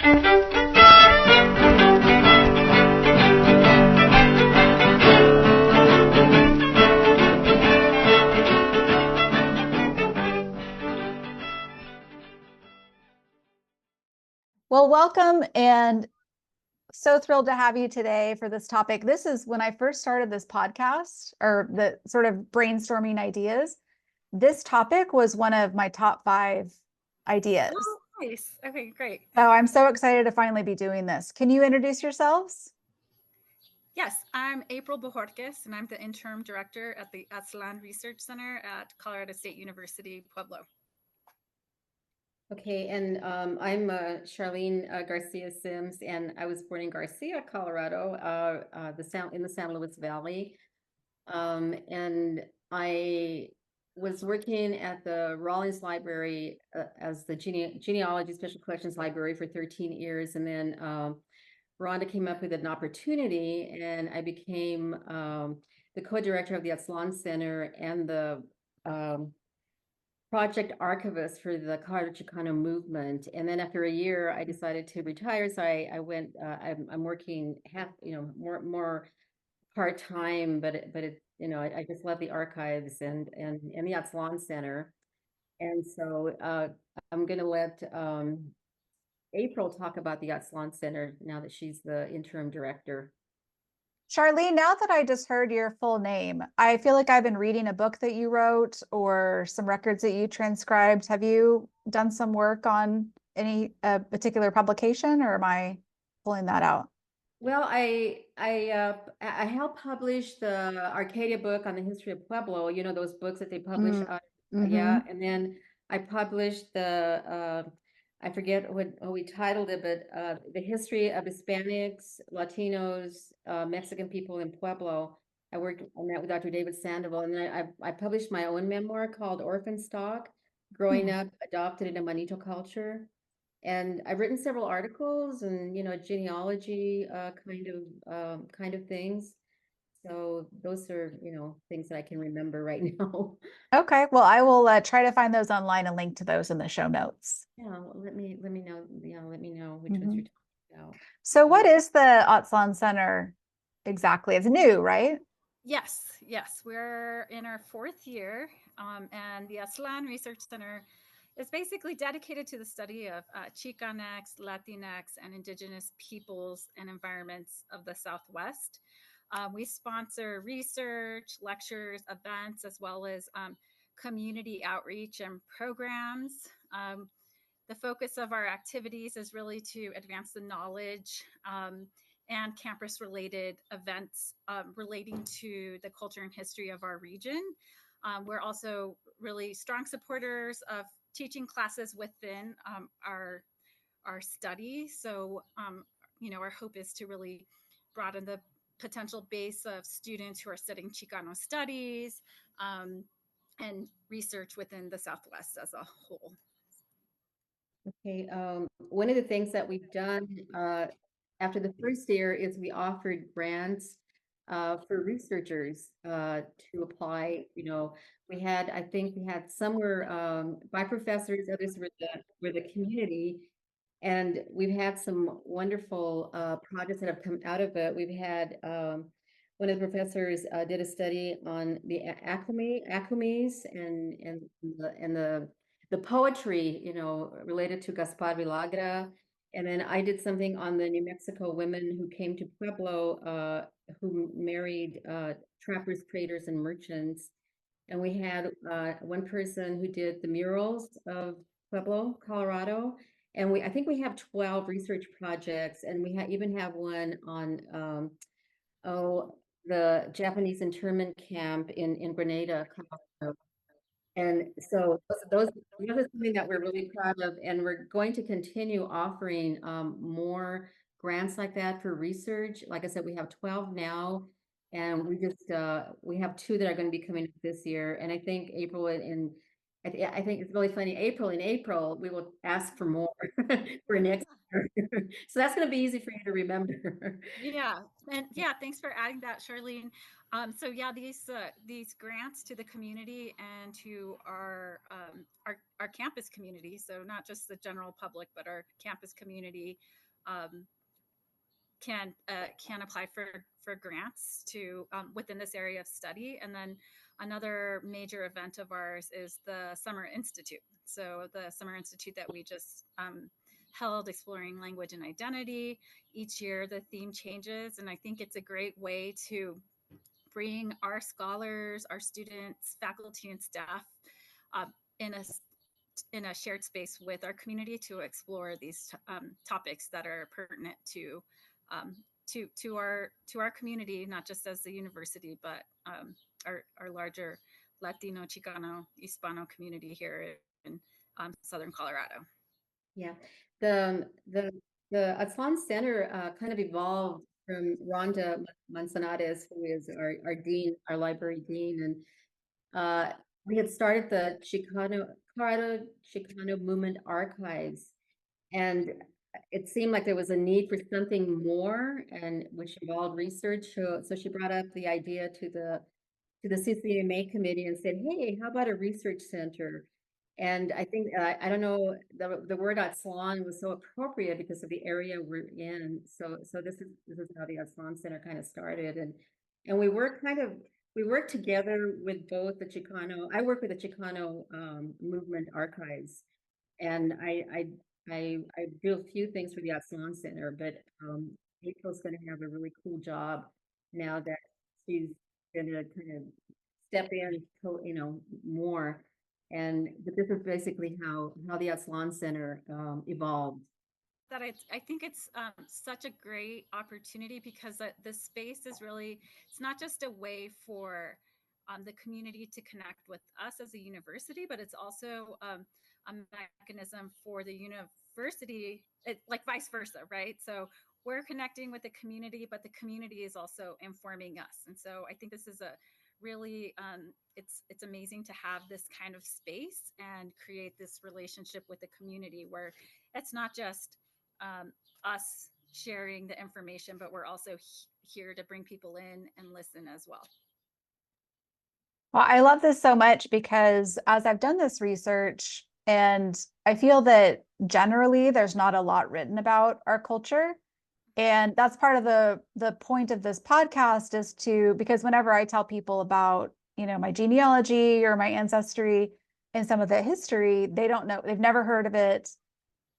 Well, welcome, and so thrilled to have you today for this topic. This is when I first started this podcast, or the sort of brainstorming ideas. This topic was one of my top 5 ideas. Oh, nice. Okay, great. So I'm so excited to finally be doing this. Can you introduce yourselves? Yes, I'm April Bojorquez, and I'm the interim director at the Aztlan Research Center at Colorado State University, Pueblo. Okay, and I'm Charlene Garcia Sims, and I was born in Garcia, Colorado, in the San Luis Valley. And I was working at the Rawlings Library as the genealogy special collections library for 13 years, and then Rhonda came up with an opportunity, and I became the co-director of the Aztlan Center and the project archivist for the Colorado Chicano movement. And then after a year, I decided to retire. So I went, I'm working more part-time, but I just love the archives and the Aztlan Center. And so I'm going to let April talk about the Aztlan Center now that she's the interim director. Charlene, now that I just heard your full name, I feel like I've been reading a book that you wrote or some records that you transcribed. Have you done some work on any particular publication, or am I pulling that out? Well, I helped publish the Arcadia book on the history of Pueblo, those books that they publish. Yeah. And then I published I forget what we titled it, but the history of Hispanics, Latinos, Mexican people in Pueblo. I worked on that with Dr. David Sandoval, and then I published my own memoir called Orphan Stock, Growing Up Adopted in a Manito Culture. And I've written several articles and, genealogy kind of things. So those are, things that I can remember right now. Okay, well, I will try to find those online and link to those in the show notes. Yeah, let me know. Yeah, let me know which ones you're talking about. So what is the Aztlan Center exactly? It's new, right? Yes, we're in our 4th year, and the Aztlan Research Center is basically dedicated to the study of Chicanx, Latinx, and Indigenous peoples and environments of the Southwest. We sponsor research, lectures, events, as well as community outreach and programs. The focus of our activities is really to advance the knowledge and campus-related events relating to the culture and history of our region. We're also really strong supporters of teaching classes within our study. So, our hope is to really broaden the potential base of students who are studying Chicano studies and research within the Southwest as a whole. Okay, one of the things that we've done after the first year is we offered grants for researchers to apply. I think we had some were by professors, others were the community. And we've had some wonderful projects that have come out of it. We've had one of the professors did a study on the Acumes and the poetry, related to Gaspar Villagra. And then I did something on the New Mexico women who came to Pueblo, who married trappers, traders, and merchants. And we had one person who did the murals of Pueblo, Colorado. And I think we have 12 research projects, and we even have one on the Japanese internment camp in Grenada, Colorado. And so those is something that we're really proud of, and we're going to continue offering more grants like that for research. Like I said, we have 12 now, and we have 2 that are going to be coming up this year. And I think I think it's really funny. In April, we will ask for more for next year. So that's going to be easy for you to remember. Yeah, and yeah, thanks for adding that, Charlene. So yeah, these grants to the community and to our campus community. So not just the general public, but our campus community um, can apply for grants to within this area of study. And then another major event of ours is the Summer Institute. So the Summer Institute that we just held, exploring language and identity. Each year the theme changes, and I think it's a great way to bring our scholars, our students, faculty, and staff uh, in a shared space with our community to explore these topics that are pertinent um, to our community, not just as the university, but our larger Latino, Chicano, Hispano community here in Southern Colorado. Yeah, the Athlon Center kind of evolved from Rhonda Manzanares, who is our dean, our library dean, and we had started the Chicano Movement Archives, and it seemed like there was a need for something more, and which involved research. So she brought up the idea to the CCMA committee and said, "Hey, how about a research center?" And I think I don't know, the word Aztlan was so appropriate because of the area we're in. So this is how the Aztlan Center kind of started, and we work together with both the Chicano. I work with the Chicano movement archives, and I do a few things for the Aztlan Center, but April's going to have a really cool job now that she's going to kind of step in, more. But this is basically how the Aztlan Center evolved. That I think it's such a great opportunity because the space is really, it's not just a way for the community to connect with us as a university, but it's also a mechanism for the university, like vice versa, right? So we're connecting with the community, but the community is also informing us. And so I think this is a really it's amazing to have this kind of space and create this relationship with the community where it's not just us sharing the information, but we're also here to bring people in and listen as well. Well, I love this so much because as I've done this research, and I feel that generally there's not a lot written about our culture. And that's part of the point of this podcast is because whenever I tell people about, my genealogy or my ancestry and some of the history, they don't know, they've never heard of it.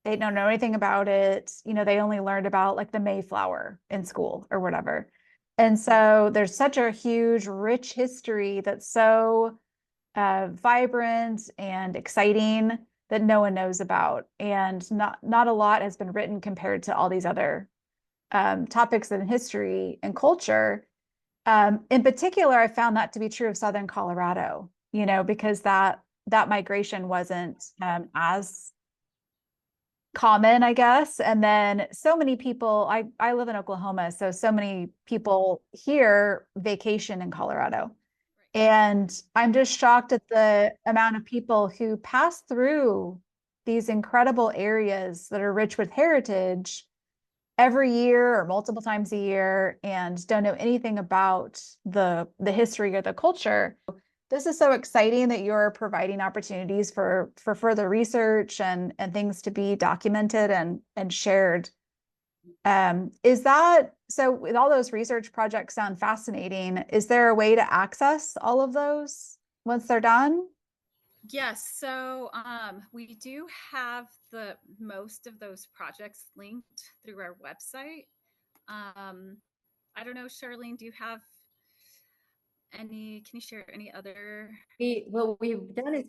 They don't know anything about it. They only learned about like the Mayflower in school or whatever. And so there's such a huge, rich history that's so vibrant and exciting that no one knows about. And not a lot has been written compared to all these other topics in history and culture. In particular, I found that to be true of Southern Colorado, because that migration wasn't as common, I guess. And then so many people, I live in Oklahoma, so many people here vacation in Colorado. And I'm just shocked at the amount of people who pass through these incredible areas that are rich with heritage every year or multiple times a year and don't know anything about the history or the culture. This is so exciting that you're providing opportunities for further research and things to be documented and shared. Is that so? With all those research projects sound fascinating. Is there a way to access all of those once they're done? Yes, so we do have the most of those projects linked through our website. I don't know, Charlene, do you have can you share any other? What we've done is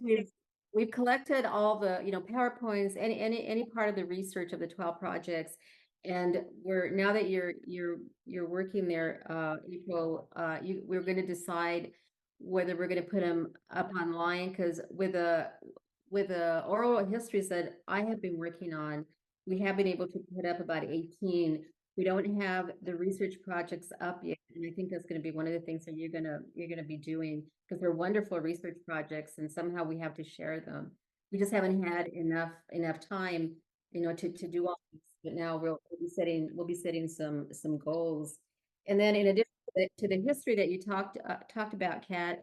we've collected all the, PowerPoints, any part of the research of the 12 projects. And now that you're working there, April, we're going to decide whether we're going to put them up online, because with the oral histories that I have been working on, we have been able to put up about 18. We don't have the research projects up yet, and I think that's going to be one of the things that you're gonna be doing, because they're wonderful research projects, and somehow we have to share them. We just haven't had enough time, to do all these but now we'll be setting some goals. And then in addition to the history that you talked about, Kat,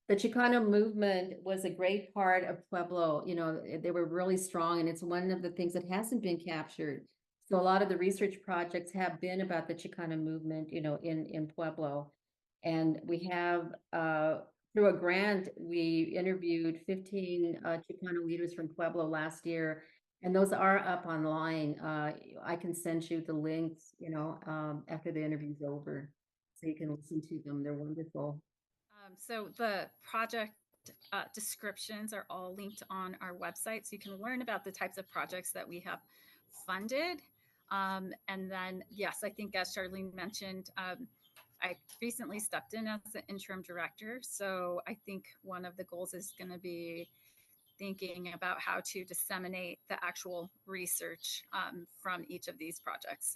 the Chicano movement was a great part of Pueblo. You know, they were really strong, and it's one of the things that hasn't been captured. So a lot of the research projects have been about the Chicano movement, you know, in Pueblo. And we have, through a grant, we interviewed 15 Chicano leaders from Pueblo last year, and those are up online. I can send you the links, you know, after the interview's over, so you can listen to them. They're wonderful. So the project descriptions are all linked on our website, so you can learn about the types of projects that we have funded. And then, yes, I think as Charlene mentioned, I recently stepped in as the interim director. So I think one of the goals is going to be thinking about how to disseminate the actual research from each of these projects.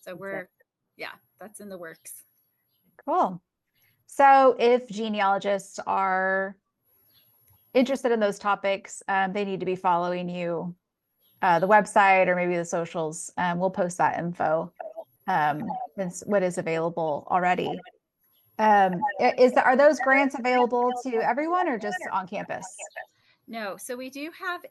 So we're, yeah, that's in the works. Cool. So if genealogists are interested in those topics, they need to be following you, the website or maybe the socials. We'll post that info. It's what is available already. Are those grants available to everyone or just on campus? No, so we do have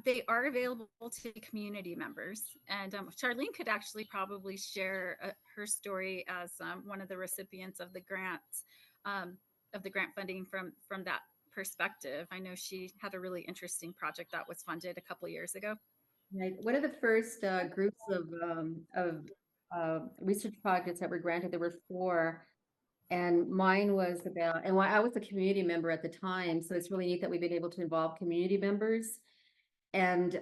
they are available to community members. And Charlene could actually probably share her story as one of the recipients of the grants, of the grant funding from that perspective. I know she had a really interesting project that was funded a couple of years ago. Right. One of the first groups of research projects that were granted, there were 4. And mine was about, and I was a community member at the time, so it's really neat that we've been able to involve community members. And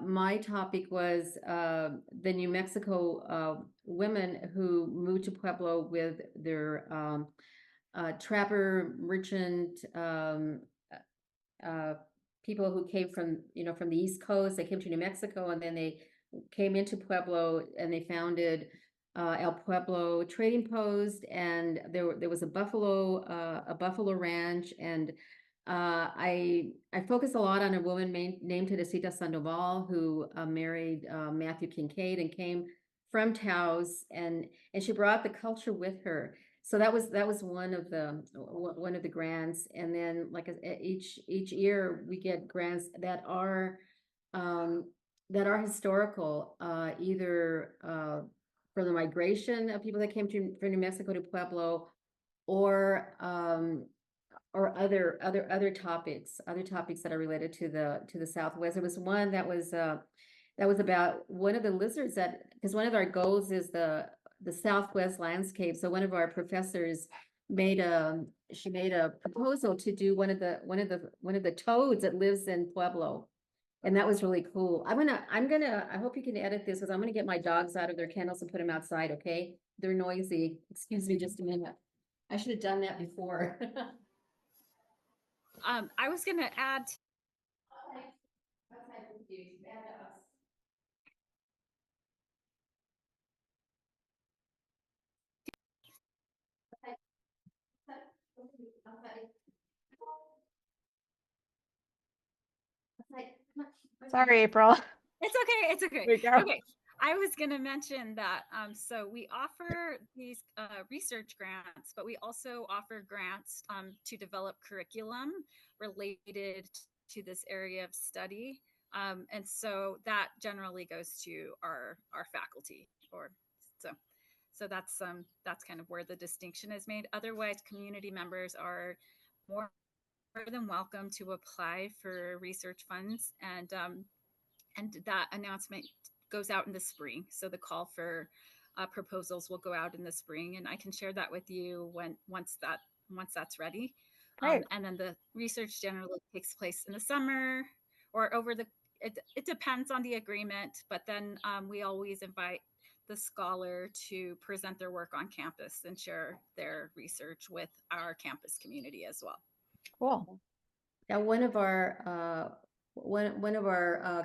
my topic was the New Mexico women who moved to Pueblo with their trapper, merchant, people who came from, you know, from the East Coast. They came to New Mexico, and then they came into Pueblo, and they founded El Pueblo Trading Post, and there was a buffalo ranch, and I focus a lot on a woman named Teresita Sandoval, who married Matthew Kincaid and came from Taos, and she brought the culture with her. So that was one of the grants, and then like each year we get grants that are historical, either for the migration of people that came from New Mexico to Pueblo, or other topics that are related to the Southwest. There was one that was about one of the lizards, that because one of our goals is the Southwest landscape. So one of our professors made a proposal to do one of the toads that lives in Pueblo. And that was really cool. I hope you can edit this, because I'm gonna get my dogs out of their kennels and put them outside, okay? They're noisy. Excuse me just a minute. I should have done that before. I was going to add. Sorry, April. It's okay. It's okay. There you go. Okay. I was going to mention that. So we offer these research grants, but we also offer grants to develop curriculum related to this area of study. And so that generally goes to our faculty, or so that's kind of where the distinction is made. Otherwise, community members are more than welcome to apply for research funds, and that announcement goes out in the spring. So the call for proposals will go out in the spring, and I can share that with you once that's ready. And then the research generally takes place in the summer or over the. It depends on the agreement, but then we always invite the scholar to present their work on campus and share their research with our campus community as well. Cool. Now, one of our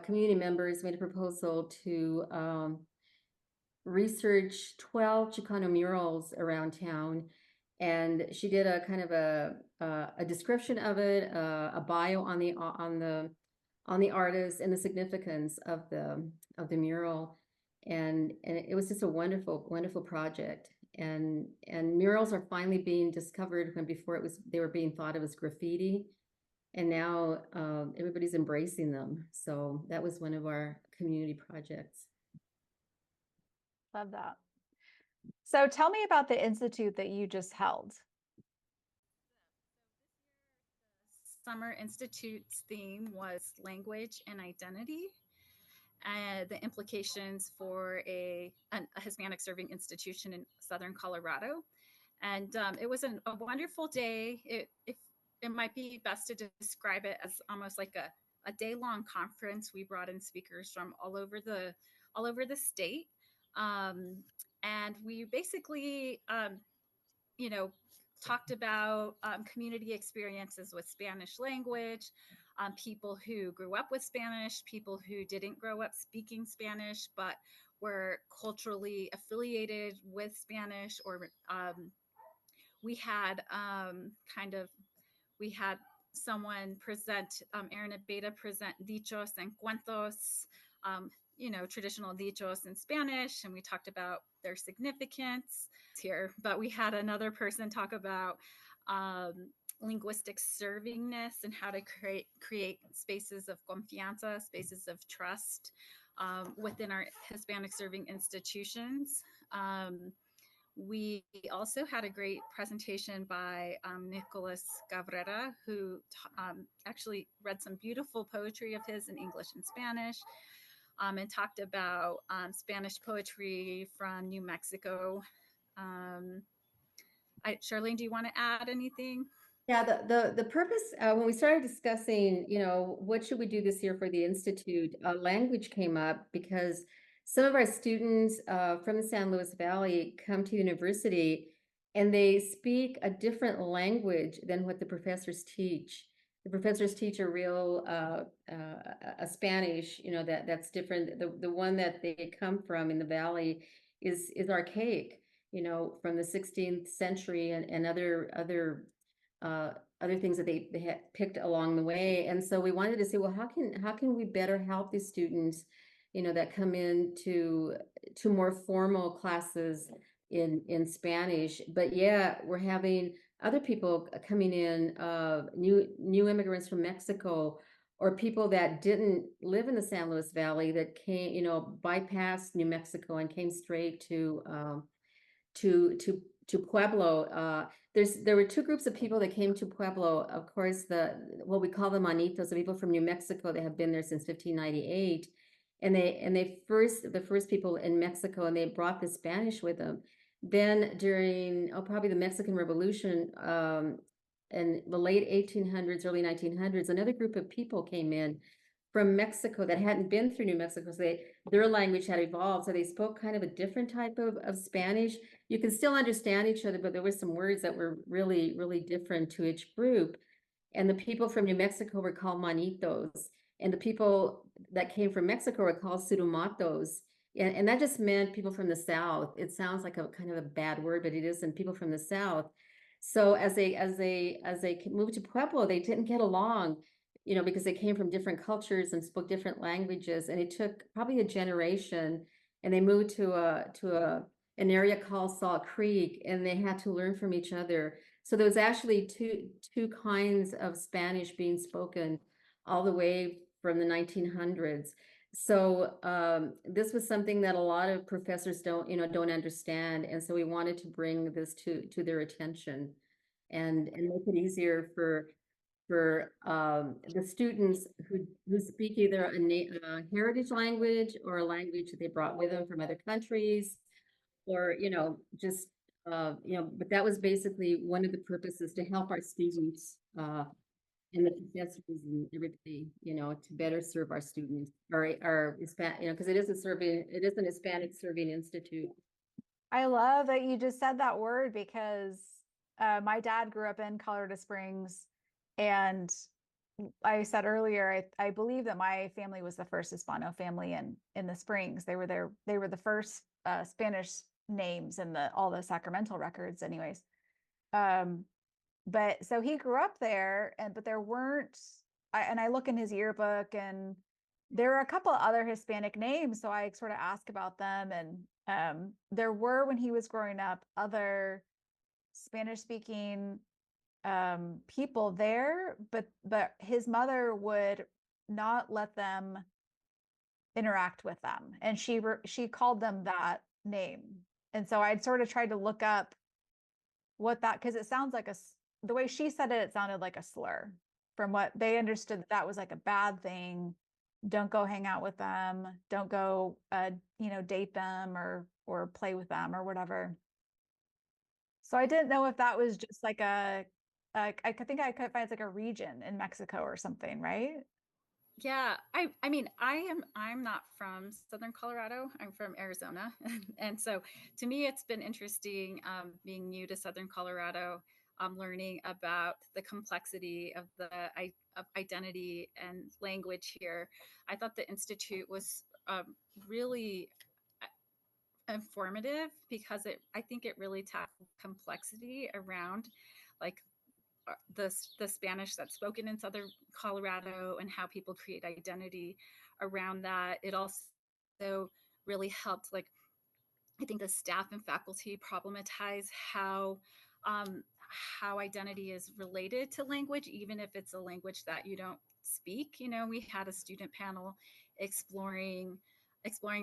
community members made a proposal to research 12 Chicano murals around town, and she did a kind of a description of it, a bio on on the artist and the significance of the mural. And it was just a wonderful, wonderful project. And murals are finally being discovered when before they were being thought of as graffiti. And now everybody's embracing them. So that was one of our community projects. Love that. So tell me about the institute that you just held. Summer Institute's theme was language and identity, and the implications for a Hispanic serving institution in Southern Colorado. And it was a wonderful day. It might be best to describe it as almost like a day-long conference. We brought in speakers from all over the state. And we basically, talked about community experiences with Spanish language, people who grew up with Spanish, people who didn't grow up speaking Spanish, but were culturally affiliated with Spanish, or we had we had someone present, Erin Abeda present dichos and cuentos, traditional dichos in Spanish, and we talked about their significance here. But we had another person talk about linguistic servingness and how to create spaces of confianza, spaces of trust within our Hispanic serving institutions. We also had a great presentation by Nicolas Cabrera, who actually read some beautiful poetry of his in English and Spanish, and talked about Spanish poetry from New Mexico. Charlene, do you want to add anything? Yeah, the purpose, when we started discussing, what should we do this year for the Institute, language came up because some of our students from the San Luis Valley come to university and they speak a different language than what the professors teach. The professors teach a real a Spanish, that's different. The one that they come from in the Valley is archaic, from the 16th century and other things that they had picked along the way. And so we wanted to say, well, how can we better help these students, that come into more formal classes in Spanish, but yeah, we're having other people coming in, new immigrants from Mexico, or people that didn't live in the San Luis Valley that came, bypassed New Mexico and came straight to Pueblo. There were two groups of people that came to Pueblo. Of course, what we call the Manitos, the people from New Mexico that have been there since 1598. And the first people in Mexico, and they brought the Spanish with them. Then during, probably the Mexican Revolution, in the late 1800s, early 1900s, another group of people came in from Mexico that hadn't been through New Mexico. So their language had evolved. So they spoke kind of a different type of Spanish. You can still understand each other, but there were some words that were really, really different to each group. And the people from New Mexico were called Manitos. And the people that came from Mexico were called Surumatos. And that just meant people from the South. It sounds like a kind of a bad word, but it isn't. People from the South. So as they moved to Pueblo, they didn't get along, because they came from different cultures and spoke different languages. And it took probably a generation, and they moved to an area called Salt Creek, and they had to learn from each other. So there was actually two kinds of Spanish being spoken all the way from the 1900s. So this was something that a lot of professors don't understand. And so we wanted to bring this to their attention and make it easier for the students who speak either a heritage language or a language that they brought with them from other countries, or just but that was basically one of the purposes, to help our students and the professors and everybody, to better serve our students, our Hispanic, because it is an Hispanic serving institute. I love that you just said that word, because my dad grew up in Colorado Springs, and I said earlier, I believe that my family was the first Hispano family in the Springs. They were the first Spanish names in all the Sacramento records, anyways. But so he grew up there, but there weren't I look in his yearbook, and there are a couple of other Hispanic names, so I sort of ask about them. And there were, when he was growing up, other Spanish speaking people there, but his mother would not let them interact with them, and she called them that name. And so I'd sort of tried to look up what that, because it sounds like the way she said it, it sounded like a slur. From what they understood, that was like a bad thing. Don't go hang out with them. Don't go, date them or play with them or whatever. So I didn't know if that was just like I think I could find it's like a region in Mexico or something, right? Yeah, I mean, I'm not from Southern Colorado. I'm from Arizona. And so to me it's been interesting, being new to Southern Colorado, learning about the complexity of of identity and language here. I thought the institute was really informative because I think it really tackled complexity around like the Spanish that's spoken in Southern Colorado and how people create identity around that. It also really helped, like, I think the staff and faculty problematize um, how identity is related to language, even if it's a language that you don't speak. You know, we had a student panel exploring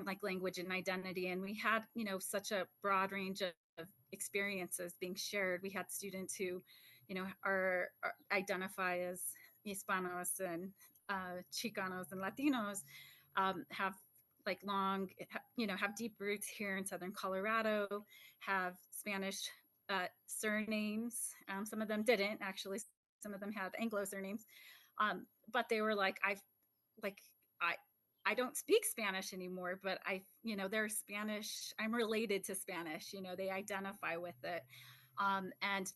like language and identity, and we had, such a broad range of experiences being shared. We had students who, are identify as Hispanos and Chicanos and Latinos, have like long, have deep roots here in Southern Colorado, have Spanish surnames. Some of them didn't actually. Some of them had Anglo surnames, but they were like, like I I don't speak Spanish anymore, but they're Spanish. I'm related to Spanish. They identify with it, and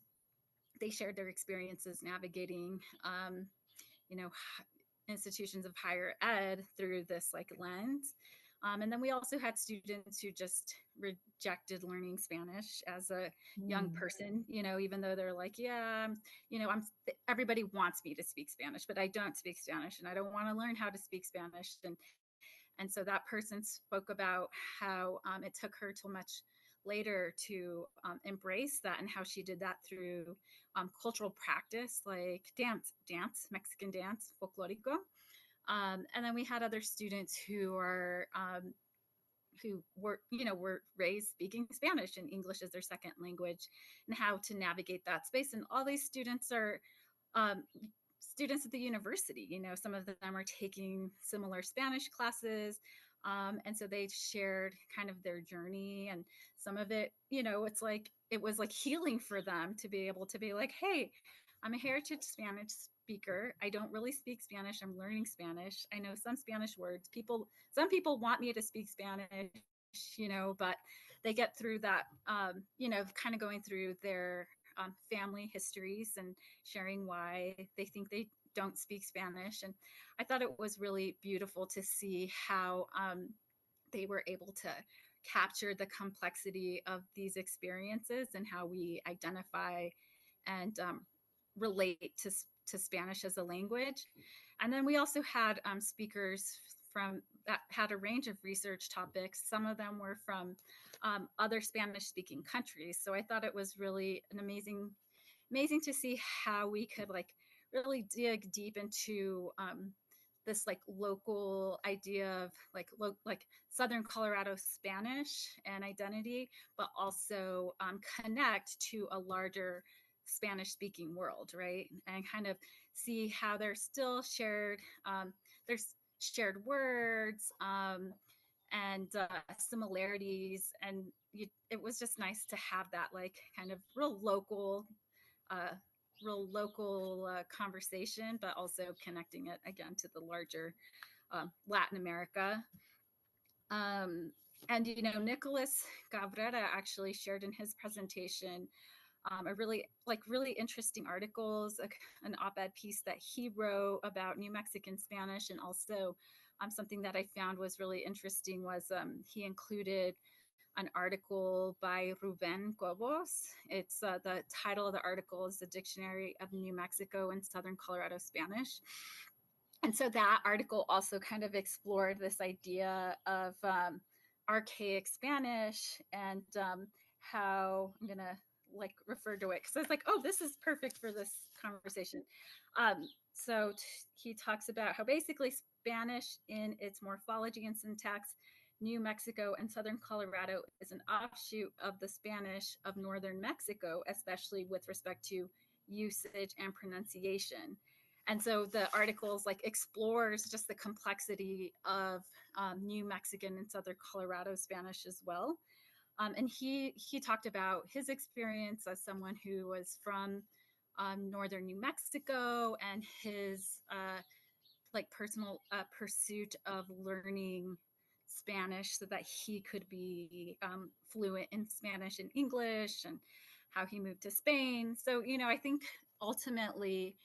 they shared their experiences navigating, you know, institutions of higher ed through this like lens. And then we also had students who just rejected learning Spanish as a young person, even though they're like, yeah, everybody wants me to speak Spanish, but I don't speak Spanish and I don't want to learn how to speak Spanish. And so that person spoke about how it took her till much later to embrace that, and how she did that through cultural practice like Mexican dance, folklorico. And then we had other students who were raised speaking Spanish and English as their second language, and how to navigate that space. And all these students are um, students at the university. Some of them are taking similar Spanish classes. And so they shared kind of their journey, and some of it, it was like healing for them to be able to be like, hey, I'm a heritage Spanish speaker. I don't really speak Spanish. I'm learning Spanish. I know some Spanish words. Some people want me to speak Spanish, but they get through that, kind of going through their family histories and sharing why they think they don't speak Spanish. And I thought it was really beautiful to see how they were able to capture the complexity of these experiences and how we identify and relate to Spanish as a language. And then we also had speakers from that had a range of research topics. Some of them were from other Spanish speaking countries. So I thought it was really an amazing to see how we could like really dig deep into this like local idea of like Southern Colorado Spanish and identity, but also connect to a larger Spanish speaking world, right? And kind of see how there's still there's shared words, and similarities. And it was just nice to have that like kind of uh, real local conversation, but also connecting it again to the larger Latin America. Um, and Nicholas Cabrera actually shared in his presentation a really interesting articles, an op-ed piece that he wrote about New Mexican Spanish. And also something that I found was really interesting was he included an article by Ruben Cobos. It's the title of the article is The Dictionary of New Mexico and Southern Colorado Spanish. And so that article also kind of explored this idea of archaic Spanish and how I'm gonna like refer to it because I was like, oh, this is perfect for this conversation. So he talks about how basically Spanish in its morphology and syntax, New Mexico and southern Colorado is an offshoot of the Spanish of northern Mexico, especially with respect to usage and pronunciation. And so the articles like explores just the complexity of New Mexican and Southern Colorado Spanish as well. And he talked about his experience as someone who was from northern New Mexico and his like personal pursuit of learning Spanish so that he could be fluent in Spanish and English, and how he moved to Spain. So, you know, I think ultimately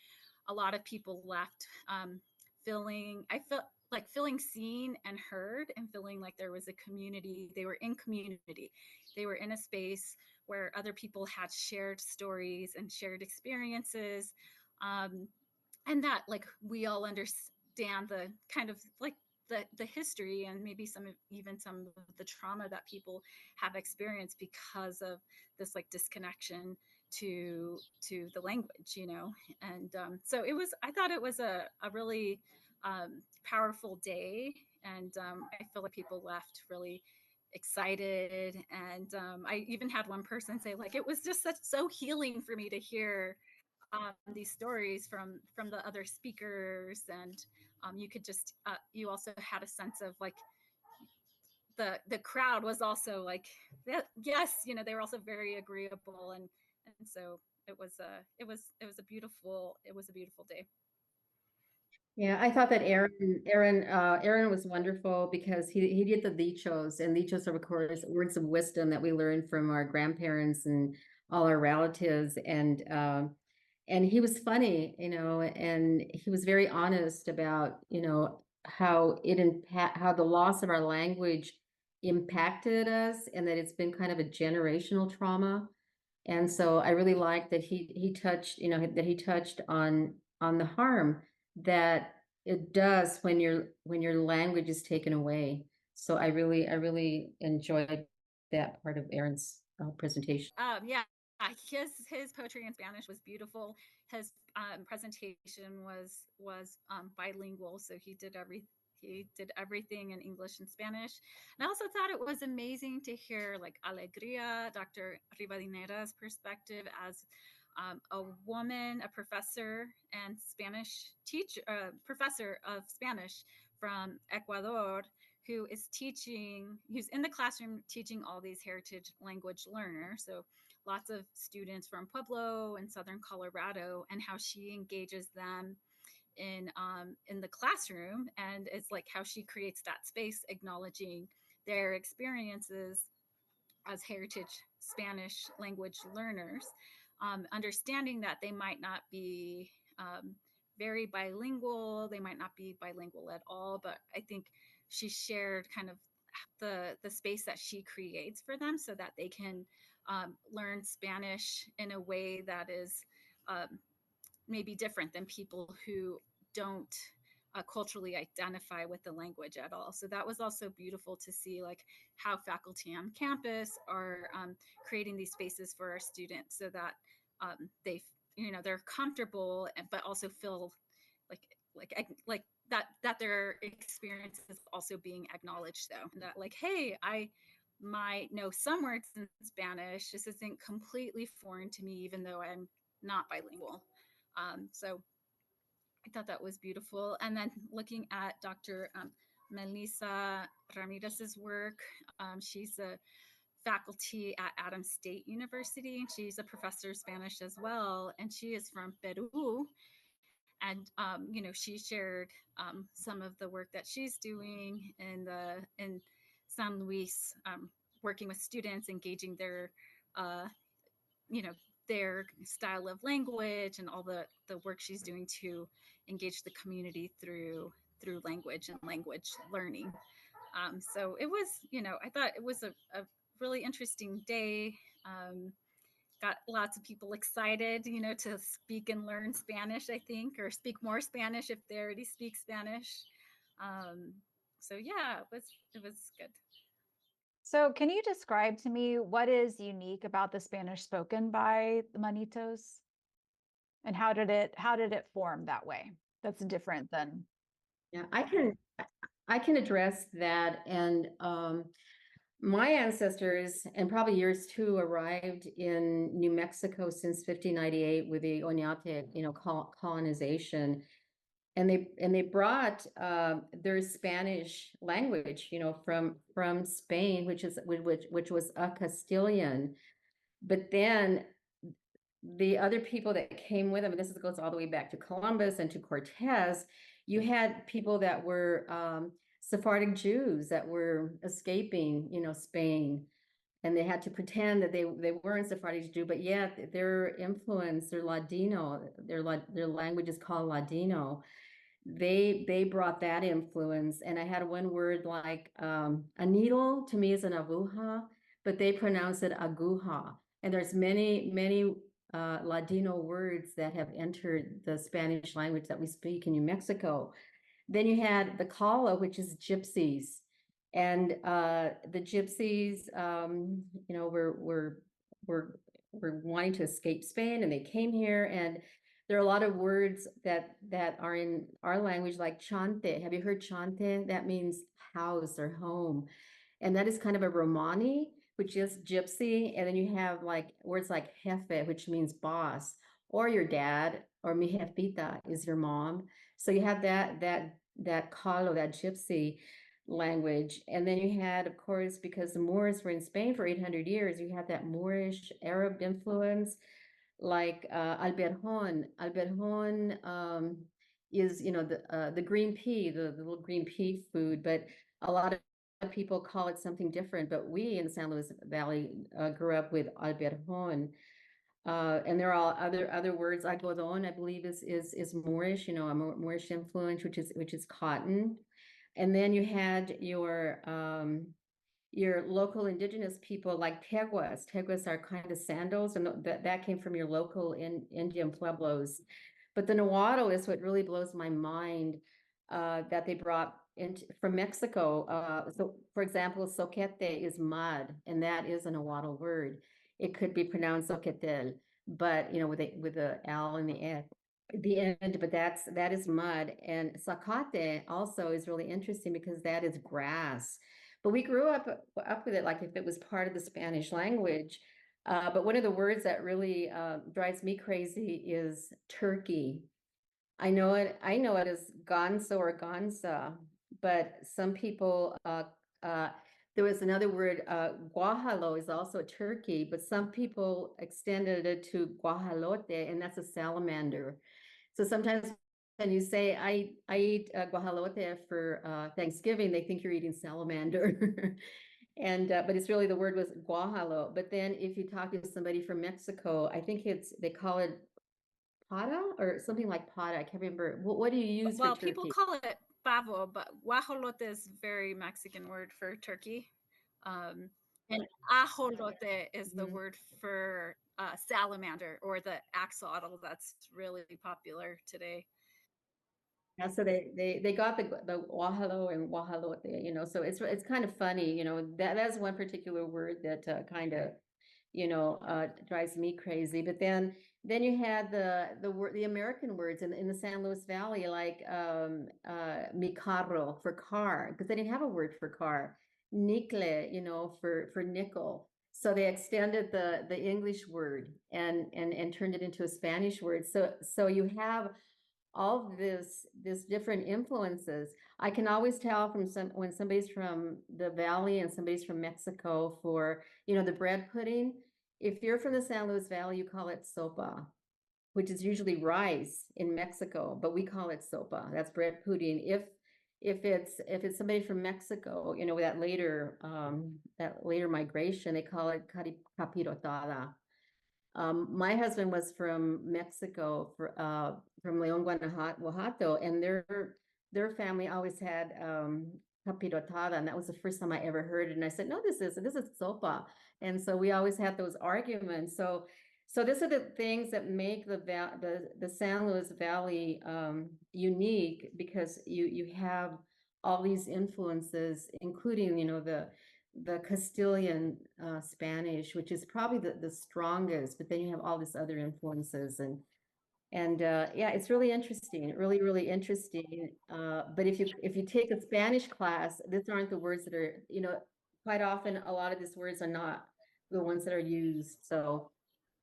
a lot of people left I felt like feeling seen and heard, and feeling like there was a community. They were in community. They were in a space where other people had shared stories and shared experiences. Um, and that like we all understand the kind of like the history and maybe even some of the trauma that people have experienced because of this like disconnection to the language, you know. And so it was, I thought it was a really powerful day. And I feel like people left really excited. And I even had one person say like it was just so healing for me to hear these stories from the other speakers. And you could just you also had a sense of like the crowd was also like yes, you know, they were also very agreeable. And so it was a beautiful day. Yeah, I thought that Aaron was wonderful because he did the dichos, and dichos are, of course, words of wisdom that we learned from our grandparents and all our relatives. And he was funny, you know, and he was very honest about, you know, how the loss of our language impacted us, and that it's been kind of a generational trauma. And so I really like that he touched, you know, that he touched on the harm that it does when your language is taken away. So I really enjoyed that part of Aaron's presentation. Yeah, his poetry in Spanish was beautiful. His presentation was bilingual, so he did everything in English and Spanish. And I also thought it was amazing to hear like Alegria, Dr. Rivadinera's perspective as a woman, a professor and Spanish teacher, professor of Spanish from Ecuador, who is teaching, who's in the classroom teaching all these heritage language learners. So lots of students from Pueblo and Southern Colorado, and how she engages them in the classroom. And it's like how she creates that space, acknowledging their experiences as heritage Spanish language learners, understanding that they might not be very bilingual, they might not be bilingual at all, but I think she shared kind of the space that she creates for them so that they can learn Spanish in a way that is um, maybe different than people who don't culturally identify with the language at all. So that was also beautiful to see, like how faculty on campus are creating these spaces for our students so that they, you know, they're comfortable, but also feel like like that their experience is also being acknowledged, though, and that like, hey, I might know some words in Spanish. This isn't completely foreign to me, even though I'm not bilingual. So I thought that was beautiful. And then looking at Dr. Melissa Ramirez's work, she's a faculty at Adams State University. She's a professor of Spanish as well, and she is from Peru. And you know, she shared some of the work that she's doing in San Luis, working with students, engaging their you know, their style of language, and all the work she's doing to engage the community through language and language learning. So it was, you know, I thought it was a really interesting day. got lots of people excited, to speak and learn Spanish, I think, or speak more Spanish if they already speak Spanish. So yeah, it was good. So can you describe to me what is unique about the Spanish spoken by the Manitos? And how did it form that way? That's different than Yeah, I can address that. And my ancestors, and probably yours too, arrived in New Mexico since 1598 with the Oñate, colonization. And they brought their Spanish language, from Spain, which was a Castilian. But then the other people that came with them, and this goes all the way back to Columbus and to Cortez, you had people that were Sephardic Jews that were escaping, Spain, and they had to pretend that they weren't Sephardic Jew, but yet their influence, their Ladino, their language is called Ladino. They brought that influence, and I had one word like a needle to me is an aguja, but they pronounce it aguja. And there's many Ladino words that have entered the Spanish language that we speak in New Mexico. Then you had the Kala, which is gypsies. And the gypsies, were wanting to escape Spain, and they came here. And there are a lot of words that are in our language, like chante. Have you heard chante? That means house or home. And that is kind of a Romani, which is gypsy. And then you have like words like jefe, which means boss, or your dad, or mi jefita is your mom. So you have that Kalo, that gypsy language. And then you had, of course, because the Moors were in Spain for 800 years, you had that Moorish Arab influence, like alberjon. Alberjon is, the green pea, the little green pea food, but a lot of people call it something different. But we in San Luis Valley grew up with alberjon. And there are other words. Algodón, I believe, is Moorish, a Moorish influence, which is cotton. And then you had your local indigenous people like teguas. Teguas are kind of sandals, and that came from your local Indian pueblos. But the Nahuatl is what really blows my mind, that they brought from Mexico. So, for example, soquete is mud, and that is a Nahuatl word. It could be pronounced soquetel, but with the L and the end, but that is mud. And zacate also is really interesting because that is grass. But we grew up with it like if it was part of the Spanish language. But one of the words that really drives me crazy is turkey. I know it as gonzo or gonza, but some people, there was another word, guajalo is also a turkey, but some people extended it to guajalote, and that's a salamander. So sometimes when you say, I eat guajalote for Thanksgiving, they think you're eating salamander. And but it's really, the word was guajalo. But then if you talk to somebody from Mexico, I think they call it pata or something like pata. I can't remember. What do you use for turkey? People call it pavo, but guajolote is very Mexican word for turkey. And ajolote is the word for salamander, or the axolotl that's really popular today. Yeah, so they got the guajalo and guajalote, so it's kind of funny, that's one particular word that kind of, drives me crazy. But then you had the American words in the San Luis Valley, like mi carro for car, because they didn't have a word for car. Nicle, for nickel. So they extended the English word and turned it into a Spanish word. So you have all of this different influences. I can always tell when somebody's from the Valley and somebody's from Mexico for, the bread pudding. If you're from the San Luis Valley, you call it sopa, which is usually rice in Mexico, but we call it sopa. That's bread pudding. If it's somebody from Mexico, that later migration, they call it capirotada. My husband was from Mexico, from León, Guanajuato, and their family always had capirotada, and that was the first time I ever heard it. And I said, no, this is sopa. And so we always had those arguments. So So these are the things that make the San Luis Valley unique, because you have all these influences, including, you know, the Castilian Spanish, which is probably the strongest, but then you have all these other influences, and yeah, it's really interesting, really, really interesting. But if you take a Spanish class, these aren't the words that are, you know, quite often a lot of these words are not the ones that are used. So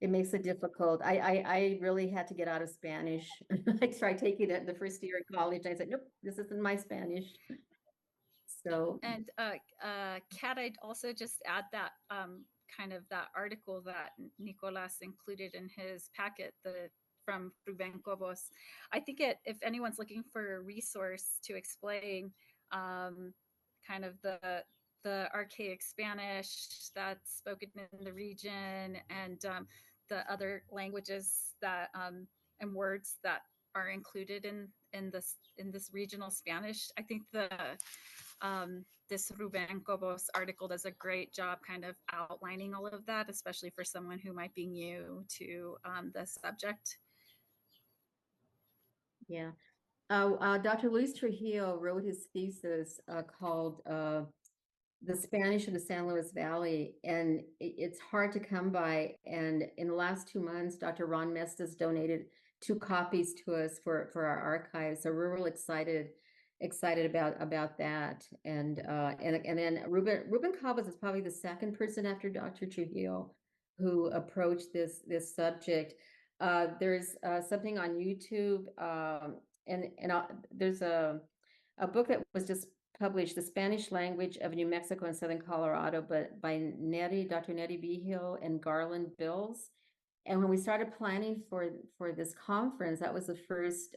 it makes it difficult. I really had to get out of Spanish. I tried taking it the first year in college. I said, nope, this isn't my Spanish. So And Kat, I'd also just add that kind of that article that Nicolas included in his packet, the from Ruben Cobos. I think if anyone's looking for a resource to explain kind of the archaic Spanish that's spoken in the region, and the other languages that and words that are included in this regional Spanish, I think this Ruben Cobos article does a great job kind of outlining all of that, especially for someone who might be new to the subject. yeah. Dr. Luis Trujillo wrote his thesis called The Spanish of the San Luis Valley, and it's hard to come by. And in the last 2 months, Dr. Ron Mestas donated 2 copies to us for our archives. So we're real excited about that. And then Ruben Cobos is probably the second person after Dr. Trujillo who approached this subject. There's something on YouTube, and there's a book that was just published, The Spanish Language of New Mexico and Southern Colorado, but by Dr. Nettie Behill and Garland Bills. And when we started planning for this conference, that was the first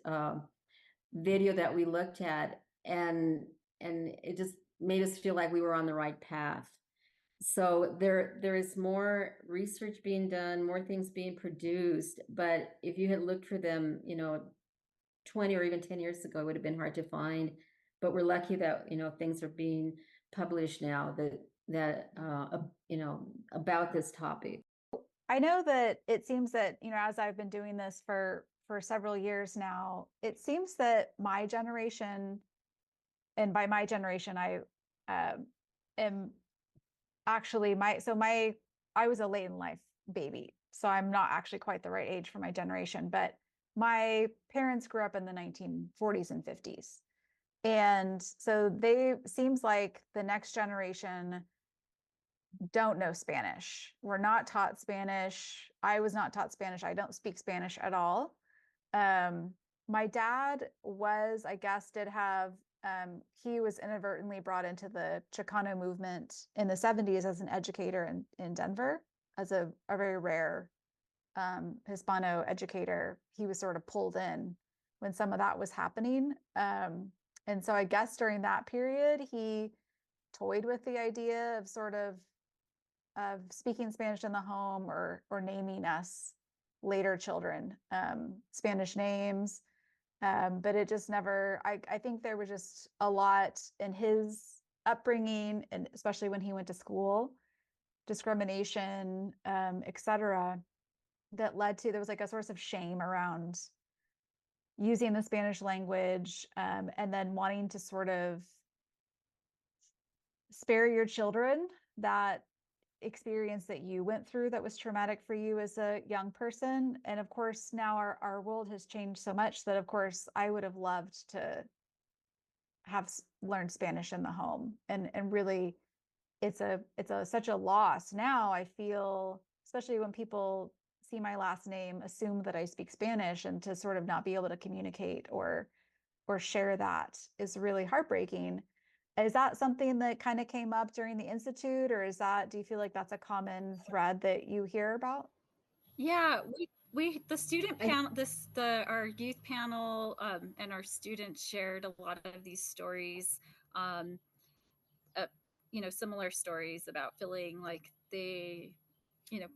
video that we looked at, and it just made us feel like we were on the right path. So there is more research being done, more things being produced, but if you had looked for them, you know, 20 or even 10 years ago, it would have been hard to find. But we're lucky that, you know, things are being published now that you know, about this topic. I know that it seems that, you know, as I've been doing this for several years now, it seems that my generation, and by my generation, I am actually I was a late in life baby, so I'm not actually quite the right age for my generation, but my parents grew up in the 1940s and 50s. And so they seems like the next generation don't know Spanish. We're not taught Spanish. I was not taught Spanish. I don't speak Spanish at all. My dad was, I guess, did have, he was inadvertently brought into the Chicano movement in the 70s as an educator in Denver, as a very rare Hispano educator. He was sort of pulled in when some of that was happening. And so I guess during that period, he toyed with the idea of sort of speaking Spanish in the home, or naming us later children Spanish names. But it just never, I think there was just a lot in his upbringing, and especially when he went to school, discrimination, et cetera, that led to, there was like a source of shame around using the Spanish language, and then wanting to sort of spare your children that experience that you went through that was traumatic for you as a young person. And of course, now our world has changed so much that, of course, I would have loved to have learned Spanish in the home. And really, it's such a loss. Now I feel, especially when people see my last name, assume that I speak Spanish, and to sort of not be able to communicate or share that is really heartbreaking. Is that something that kind of came up during the Institute, or do you feel like that's a common thread that you hear about? Yeah, the student panel, our youth panel, and our students shared a lot of these stories, um, you know, similar stories about feeling like they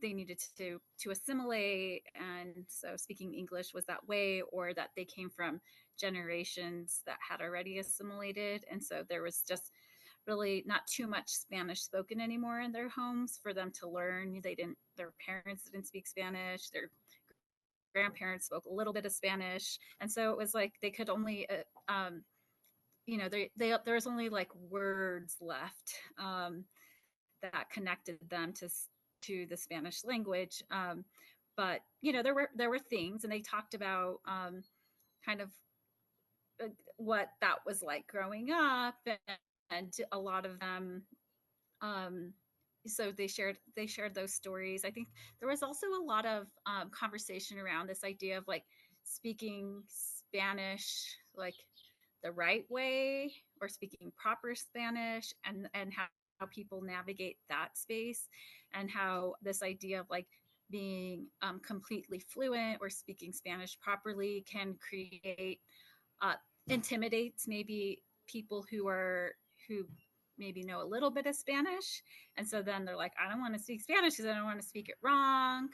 needed to assimilate, and so speaking English was that way, or that they came from generations that had already assimilated, and so there was just really not too much Spanish spoken anymore in their homes for them to learn. Their parents didn't speak Spanish. Their grandparents spoke a little bit of Spanish. And so it was like they could only, there was only like words left that connected them to the Spanish language. But there were things, and they talked about kind of what that was like growing up, and a lot of them. So they shared those stories. I think there was also a lot of conversation around this idea of like speaking Spanish like the right way, or speaking proper Spanish, and how people navigate that space, and how this idea of like being completely fluent or speaking Spanish properly can create uh, intimidates maybe people who maybe know a little bit of Spanish, and so then they're like, I don't want to speak Spanish because I don't want to speak it wrong,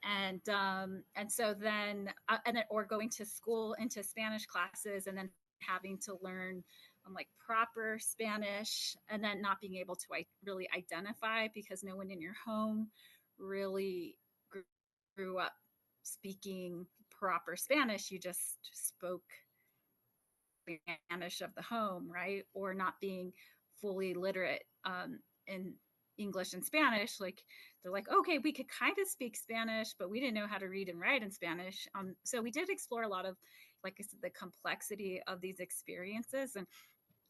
and so then and then, or going to school into Spanish classes and then having to learn like proper Spanish, and then not being able to really identify because no one in your home really grew up speaking proper Spanish. You just spoke Spanish of the home, right? Or not being fully literate in English and Spanish. Like they're like, okay, we could kind of speak Spanish, but we didn't know how to read and write in Spanish. So we did explore a lot of, like I said, the complexity of these experiences. And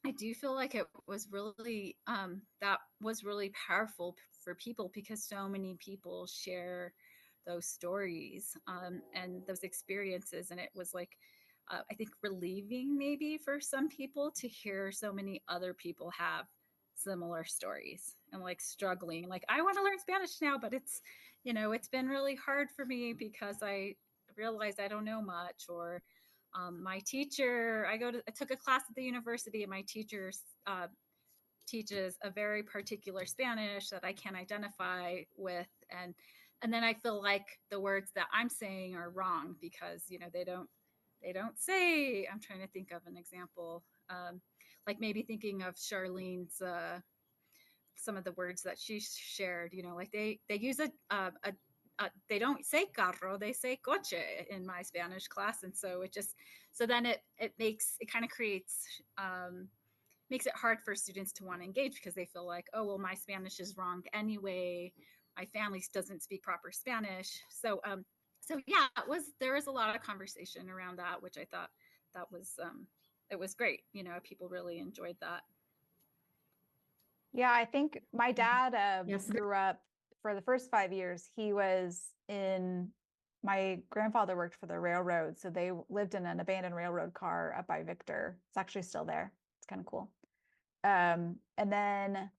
I do feel like it was really that was really powerful for people, because so many people share those stories and those experiences, and it was like I think relieving maybe for some people to hear so many other people have similar stories and like struggling. Like, I want to learn Spanish now, but it's been really hard for me because I realized I don't know much, or my teacher, I took a class at the university, and my teacher teaches a very particular Spanish that I can't identify with, and then I feel like the words that I'm saying are wrong because they don't say. I'm trying to think of an example, like maybe thinking of Charlene's some of the words that she shared. Like they use they don't say carro, they say coche in my Spanish class, and so then it kind of creates makes it hard for students to want to engage, because they feel like, oh well, my Spanish is wrong anyway. My family doesn't speak proper Spanish, so yeah, there was a lot of conversation around that, which I thought that was it was great. People really enjoyed that. Yeah, I think my dad Yes. grew up for the first 5 years. My grandfather worked for the railroad, so they lived in an abandoned railroad car up by Victor. It's actually still there. It's kind of cool. And then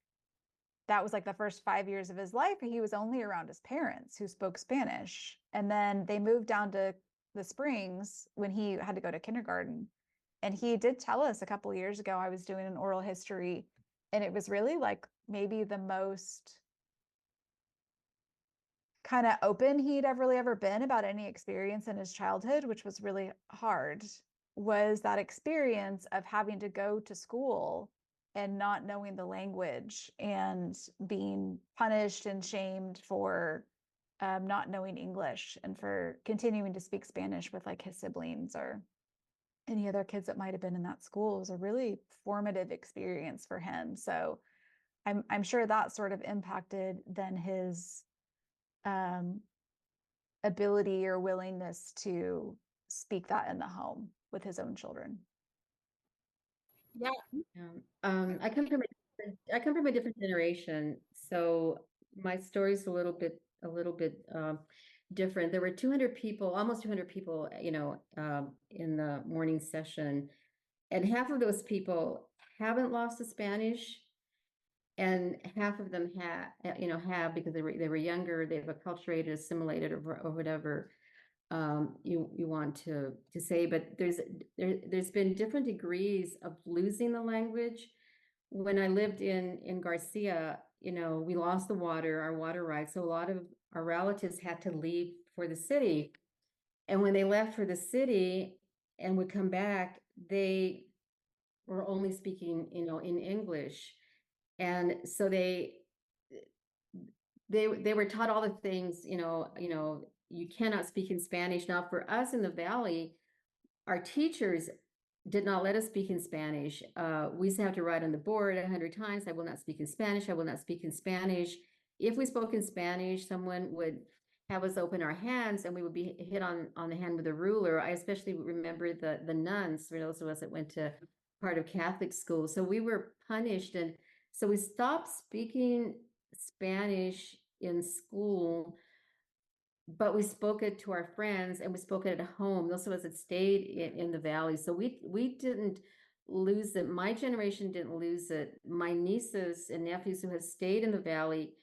that was like the first 5 years of his life. He was only around his parents who spoke Spanish. And then they moved down to the Springs when he had to go to kindergarten. And he did tell us a couple of years ago, I was doing an oral history, and it was really like maybe the most kind of open he'd ever been about any experience in his childhood, which was really hard, was that experience of having to go to school and not knowing the language and being punished and shamed for not knowing English and for continuing to speak Spanish with like his siblings or any other kids that might have been in that school. It was a really formative experience for him. So I'm sure that sort of impacted then his ability or willingness to speak that in the home with his own children. Yeah. I come from a different generation, so my story's a little bit different. There were 200 people, almost 200 people, in the morning session, and half of those people haven't lost the Spanish, and half of them have because they were younger, they've acculturated, assimilated, or whatever you want to say. But there's been different degrees of losing the language. When I lived in Garcia, we lost our water rights, so a lot of our relatives had to leave for the city, and when they left for the city and would come back, they were only speaking in English. And so they were taught all the things, you cannot speak in Spanish. Now, for us in the Valley, our teachers did not let us speak in Spanish. We used to have to write on the board 100 times, I will not speak in Spanish, I will not speak in Spanish. If we spoke in Spanish, someone would have us open our hands and we would be hit on the hand with a ruler. I especially remember the nuns, for those of us that went to part of Catholic school. So we were punished. And so we stopped speaking Spanish in school, but we spoke it to our friends and we spoke it at home. Those of us that stayed in the Valley. So we didn't lose it. My generation didn't lose it. My nieces and nephews who have stayed in the Valley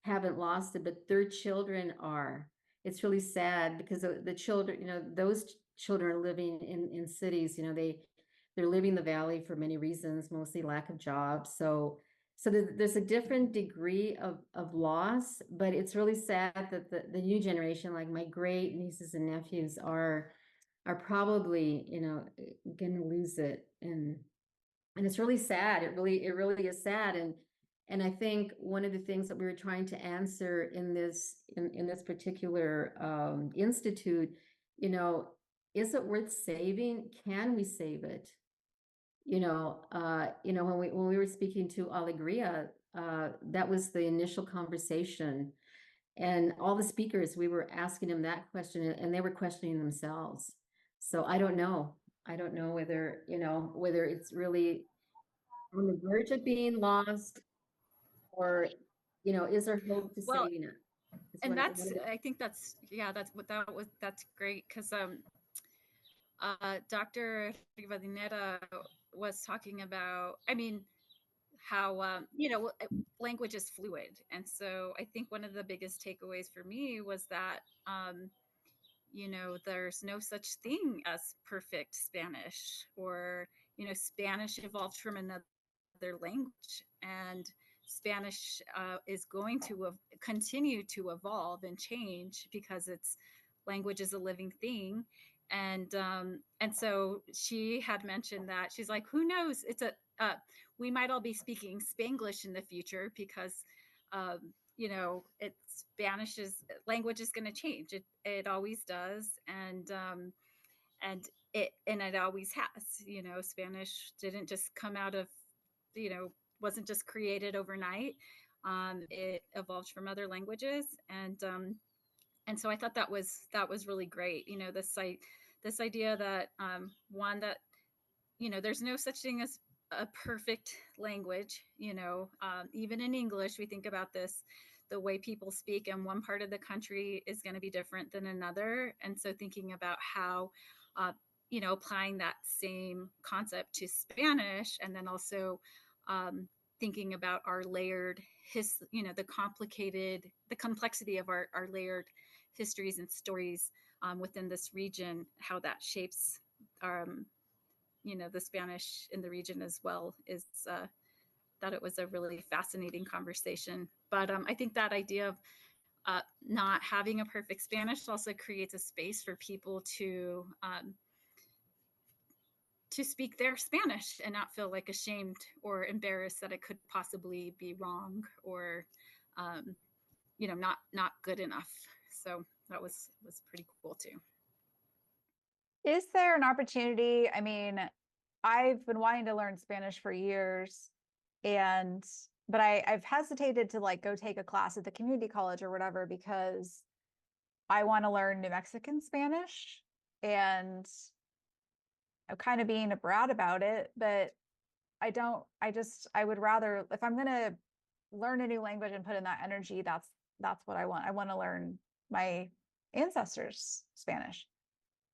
haven't lost it, but their children are. It's really sad because the children, those children are living in cities, they're leaving the Valley for many reasons, mostly lack of jobs. So there's a different degree of loss, but it's really sad that the new generation, like my great nieces and nephews, are probably, gonna lose it. And it's really sad. It really is sad. And I think one of the things that we were trying to answer in this particular institute, is it worth saving? Can we save it? When we were speaking to Alegria, that was the initial conversation, and all the speakers, we were asking them that question, and they were questioning themselves. So I don't know whether it's really on the verge of being lost, or is there hope to Well, saving it? and I think that's that's great, because Dr. Rivadeneira was talking about, I mean, how language is fluid. And so I think one of the biggest takeaways for me was that there's no such thing as perfect Spanish, or Spanish evolved from another language, and Spanish is going to continue to evolve and change, because it's language is a living thing. And so she had mentioned that, she's like, who knows, we might all be speaking Spanglish in the future, because it's language is going to change. It always does. And it always has. Spanish didn't just come out of, wasn't just created overnight. It evolved from other languages. And so I thought that was really great. This idea that one, that there's no such thing as a perfect language. Even in English, we think about this, the way people speak in one part of the country is going to be different than another. And so thinking about how applying that same concept to Spanish, and then also thinking about our layered the complexity of our layered histories and stories within this region, how that shapes the Spanish in the region as well, is that it was a really fascinating conversation. But I think that idea of not having a perfect Spanish also creates a space for people to speak their Spanish and not feel like ashamed or embarrassed that it could possibly be wrong, or not good enough. So that was pretty cool too. Is there an opportunity? I mean, I've been wanting to learn Spanish for years, but I've hesitated to go take a class at the community college or whatever, because I want to learn New Mexican Spanish, and I'm kind of being a brat about it, but I would rather, if I'm going to learn a new language and put in that energy, that's what I want. I want to learn my ancestors' Spanish.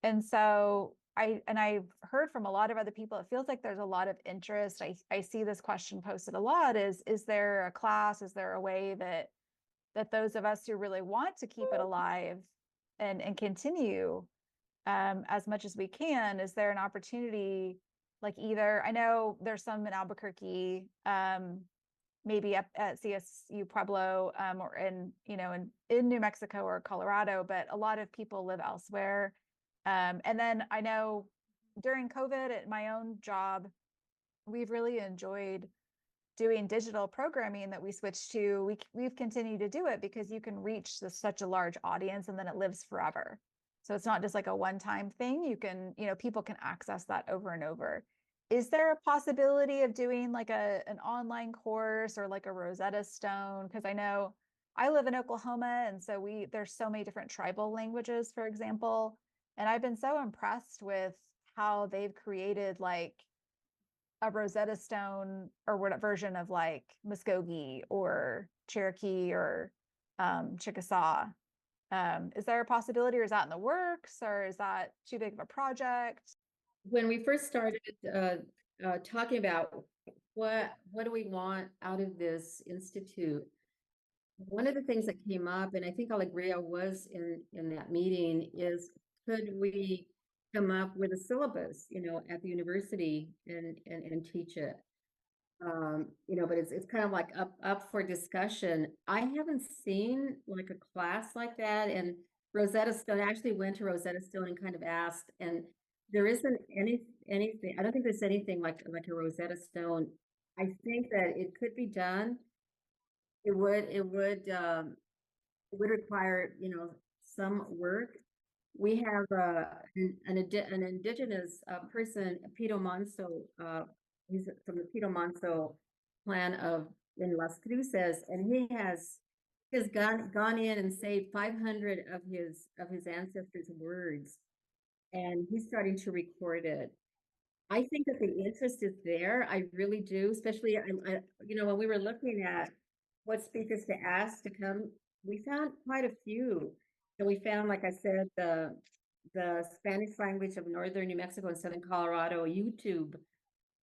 And so I've heard from a lot of other people, it feels like there's a lot of interest. I see this question posted a lot, is there a class? Is there a way that those of us who really want to keep it alive and continue as much as we can, is there an opportunity, either, I know there's some in Albuquerque, maybe up at CSU Pueblo, or in New Mexico or Colorado, but a lot of people live elsewhere. And then I know during COVID at my own job, we've really enjoyed doing digital programming that we switched to, we've continued to do it because you can reach such a large audience and then it lives forever. So it's not just like a one-time thing. You can, people can access that over and over. Is there a possibility of doing like an online course or like a Rosetta Stone? Because I know I live in Oklahoma, and so there's so many different tribal languages, for example. And I've been so impressed with how they've created like a Rosetta Stone or what version of like Muskogee or Cherokee or Chickasaw. Is there a possibility, or is that in the works, or is that too big of a project? When we first started talking about what do we want out of this institute, one of the things that came up, and I think Alegria was in that meeting, is could we come up with a syllabus, at the university and teach it? But it's kind of like up for discussion. I haven't seen like a class like that, and Rosetta Stone actually went to Rosetta Stone and kind of asked, and there isn't anything. I don't think there's anything like a Rosetta Stone. I think that it could be done. It would require, some work. We have an indigenous person, Pito Manso. He's from the Pito Manso clan in Las Cruces, and he has gone in and saved 500 of his ancestors' words, and he's starting to record it. I think that the interest is there. I really do, especially when we were looking at what speakers to ask to come, we found quite a few. And we found, like I said, the Spanish language of northern New Mexico and southern Colorado YouTube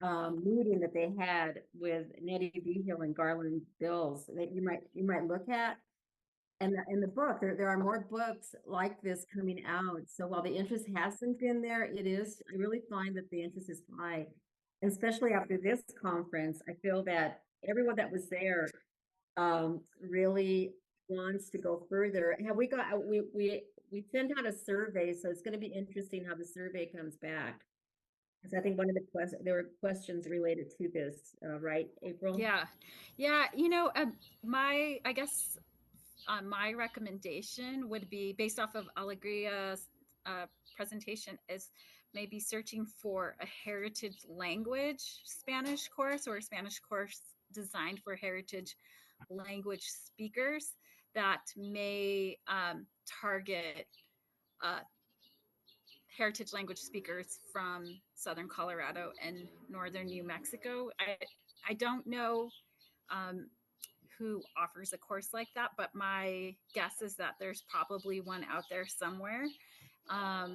meeting that they had with Nettie Vigil and Garland Bills that you might look at. And in the book, there are more books like this coming out. So while the interest hasn't been there, I really find that the interest is high. And especially after this conference, I feel that everyone that was there really wants to go further. We sent out a survey, so it's going to be interesting how the survey comes back. Because I think one of there were questions related to this, right, April? Yeah. I guess my recommendation would be based off of Alegria's presentation is maybe searching for a heritage language Spanish course or a Spanish course designed for heritage language speakers that may target heritage language speakers from southern Colorado and northern New Mexico. I don't know who offers a course like that, but my guess is that there's probably one out there somewhere,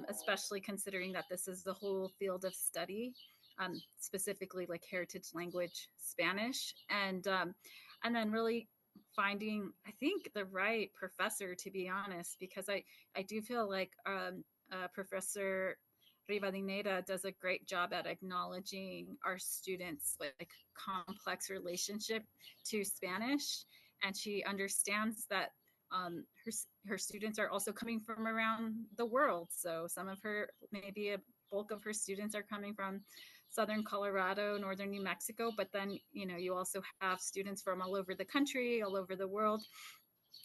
especially considering that this is the whole field of study, specifically like heritage language Spanish, and then really finding, I think, the right professor, to be honest, because I do feel like Professor Rivadeneira does a great job at acknowledging our students' like complex relationship to Spanish, and she understands that her students are also coming from around the world. So maybe a bulk of her students are coming from southern Colorado, northern New Mexico, but then you also have students from all over the country, all over the world,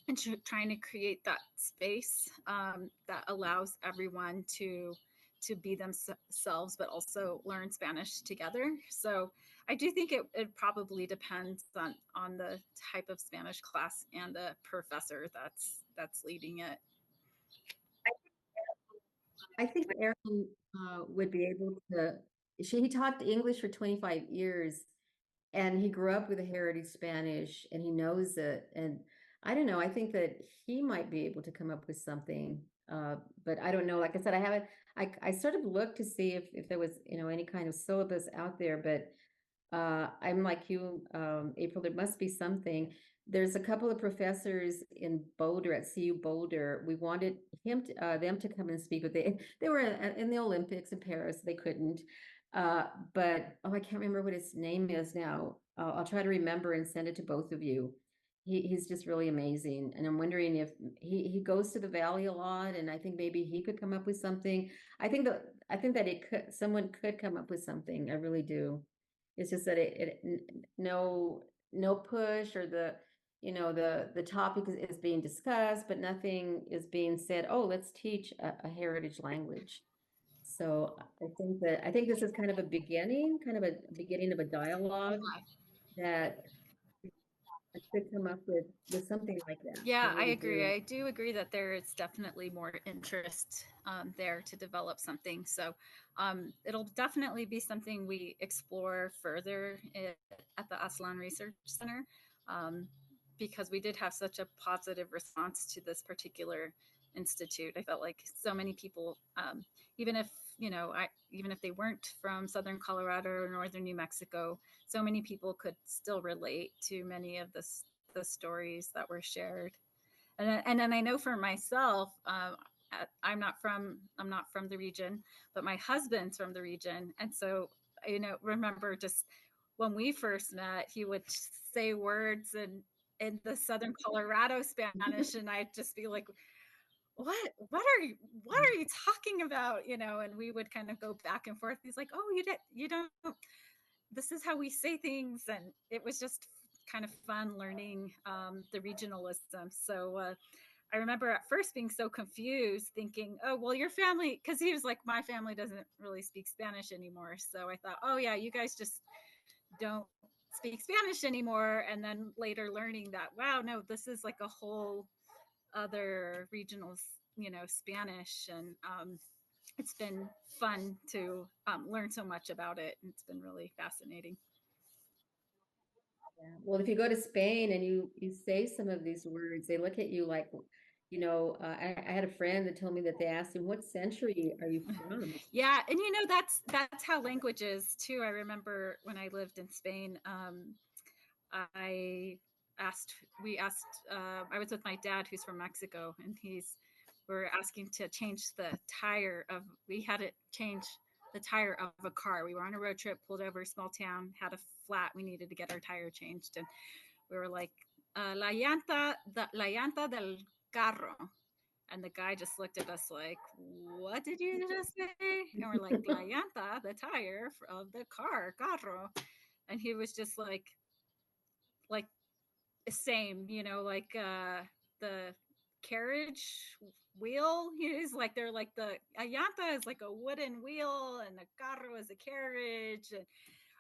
and trying to create that space that allows everyone to be themselves, but also learn Spanish together. So I do think it probably depends on the type of Spanish class and the professor that's leading it. I think Aaron would be able to. He taught English for 25 years, and he grew up with a heritage Spanish, and he knows it. And I don't know. I think that he might be able to come up with something. But I don't know. Like I said, I haven't. I sort of looked to see if there was any kind of syllabus out there, but I'm like you, April. There must be something. There's a couple of professors in Boulder at CU Boulder. We wanted them to come and speak, but they were in the Olympics in Paris. They couldn't. But I can't remember what his name is now. I'll try to remember and send it to both of you. He's just really amazing, and I'm wondering if he goes to the Valley a lot, and I think maybe he could come up with something. I think that someone could come up with something. I really do. It's just that no push, or the topic is being discussed, but nothing is being said, oh, let's teach a heritage language. So I think this is kind of a beginning of a dialogue that I could come up with something like that. Yeah, I really agree. do. I do agree that there is definitely more interest there to develop something. So it'll definitely be something we explore further at the Aslan Research Center, um, because we did have such a positive response to this particular institute. I felt like so many people, even if even if they weren't from Southern Colorado or Northern New Mexico, so many people could still relate to many of the stories that were shared. And then I know for myself, I'm not from the region, but my husband's from the region, and so remember just when we first met, he would say words in the Southern Colorado Spanish, and I'd just be like, what are you talking about, and we would kind of go back and forth. He's like, oh, you don't, this is how we say things, and it was just kind of fun learning the regionalism. So I remember at first being so confused, thinking, oh, well, your family, because he was like, my family doesn't really speak Spanish anymore. So I thought, oh yeah, you guys just don't speak Spanish anymore. And then later learning that, wow, no, this is like a whole other regional Spanish. And it's been fun to learn so much about it. It's been really fascinating. Yeah. Well, if you go to Spain and you say some of these words, they look at you like, I had a friend that told me that they asked him, "What century are you from?" Yeah, and that's how language is too. I remember when I lived in Spain, I we asked, I was with my dad who's from Mexico, and we're asking to change the tire of, we had it change the tire of a car. We were on a road trip, pulled over a small town, had a flat, we needed to get our tire changed, and we were like, la llanta del carro. And the guy just looked at us like, what did you just say? And we're like, la llanta, the tire of the car, carro. And he was just like same, like the carriage wheel. He's like, they're like, the llanta is like a wooden wheel and the carro is a carriage. And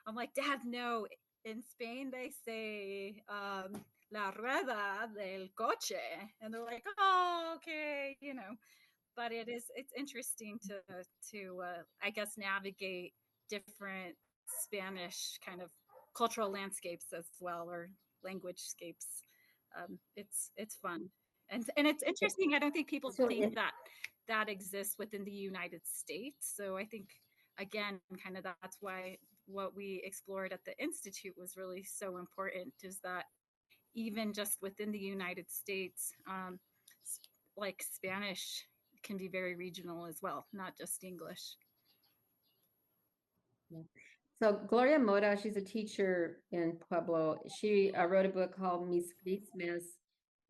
I'm like, Dad, no, in Spain they say la rueda del coche. And they're like, oh, okay, but it's interesting to I guess navigate different Spanish kind of cultural landscapes as well, or language scapes. It's fun, and it's interesting. I don't think people So think that exists within the United States. So I think, again, kind of that's why what we explored at the institute was really so important, is that even just within the United States, like Spanish can be very regional as well, not just English. Yeah. So Gloria Mora, she's a teacher in Pueblo. She wrote a book called Mis Crismes,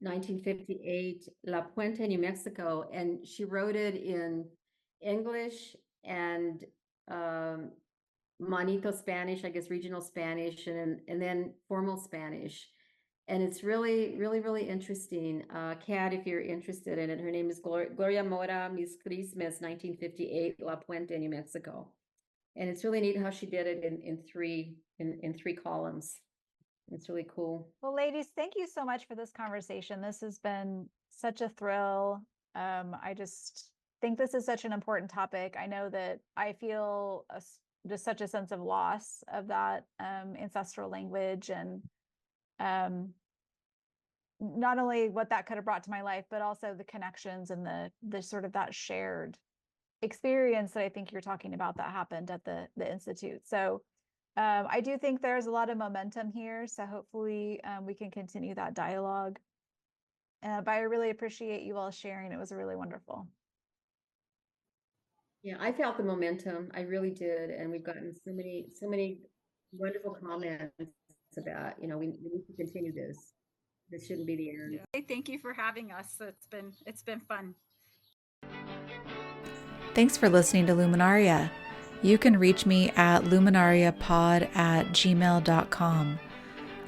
1958, La Puente, New Mexico, and she wrote it in English and Manito Spanish, I guess regional Spanish, and then formal Spanish. And it's really, really, really interesting. Kat, if you're interested in it, her name is Gloria Mora, Mis Crismes, 1958, La Puente, New Mexico. And it's really neat how she did it in three columns. It's really cool. Well, ladies, thank you so much for this conversation. This has been such a thrill. I just think this is such an important topic. I know that I feel just such a sense of loss of that ancestral language, and not only what that could have brought to my life, but also the connections and the sort of that shared experience that I think you're talking about that happened at the Institute. So I do think there's a lot of momentum here. So hopefully we can continue that dialogue. But I really appreciate you all sharing. It was really wonderful. Yeah, I felt the momentum. I really did. And we've gotten so many wonderful comments about, we need to continue this. This shouldn't be the end. Yeah. Thank you for having us. It's been fun. Thanks for listening to Luminaria. You can reach me at luminariapod@gmail.com.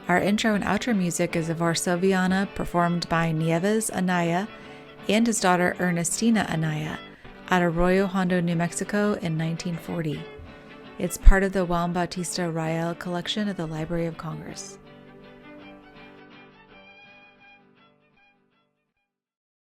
Our intro and outro music is of Varsoviana, performed by Nieves Anaya and his daughter Ernestina Anaya at Arroyo Hondo, New Mexico in 1940. It's part of the Juan Bautista Rael collection at the Library of Congress.